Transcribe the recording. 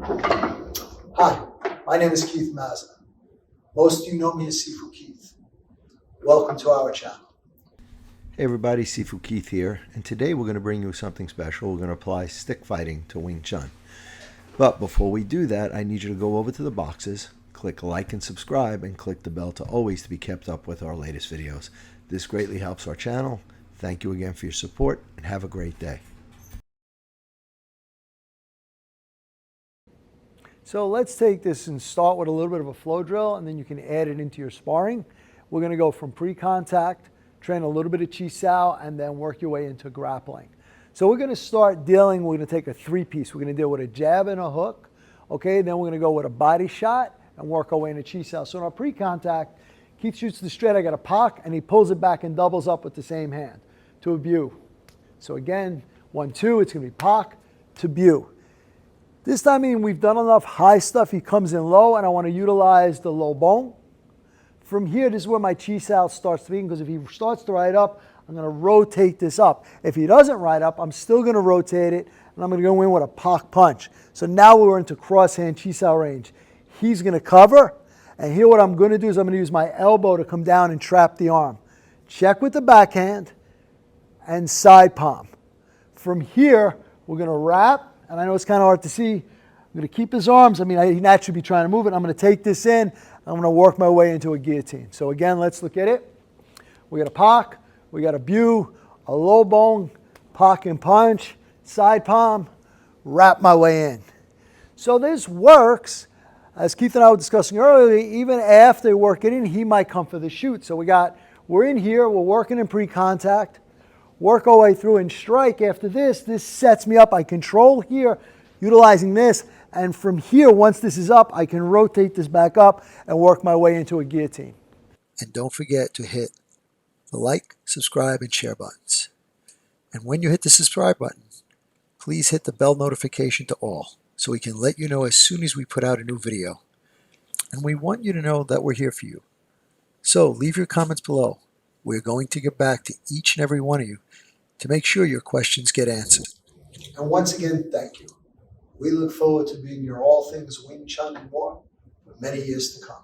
Hi, my name is Keith Mazza. Most of you know me as Sifu Keith. Welcome to our channel. Hey everybody, Sifu Keith here, and today we're going to bring you something special. We're going to apply stick fighting to Wing Chun. But before we do that, I need you to go over to the boxes, click like and subscribe, and click the bell to always be kept up with our latest videos. This greatly helps our channel. Thank you again for your support, and have a great day. So let's take this and start with a little bit of a flow drill, and then you can add it into your sparring. We're going to go from pre-contact, train a little bit of chi sao, and then work your way into grappling. So we're going to start dealing, we're going to take a three-piece. We're going to deal with a jab and a hook, okay? Then we're going to go with a body shot and work our way into chi sao. So in our pre-contact, Keith shoots the straight, I got a pak, and he pulls it back and doubles up with the same hand to a bu. So again, 1-2, it's going to be pak to bu. This time, we've done enough high stuff. He comes in low, and I want to utilize the low bone. From here, this is where my chi sao starts to be, because if he starts to ride up, I'm going to rotate this up. If he doesn't ride up, I'm still going to rotate it, and I'm going to go in with a pak punch. So now we're into cross-hand chi sao range. He's going to cover, and here what I'm going to do is I'm going to use my elbow to come down and trap the arm. Check with the backhand and side palm. From here, we're going to wrap. And I know it's kind of hard to see. I'm going to keep his arms. He'd naturally be trying to move it. I'm going to take this in. I'm going to work my way into a guillotine. So again, let's look at it. We got a pak. We got a bu, a low bone, pak and punch, side palm, wrap my way in. So this works, as Keith and I were discussing earlier, even after working in, he might come for the shoot. So we're in here, we're working in pre-contact. Work our way through and strike. After this sets me up. I control here, utilizing this. And from here, once this is up, I can rotate this back up and work my way into a guillotine. And don't forget to hit the like, subscribe, and share buttons. And when you hit the subscribe button, please hit the bell notification to all, so we can let you know as soon as we put out a new video. And we want you to know that we're here for you. So leave your comments below. We're going to get back to each and every one of you to make sure your questions get answered. And once again, thank you. We look forward to being your all things Wing Chun and more for many years to come.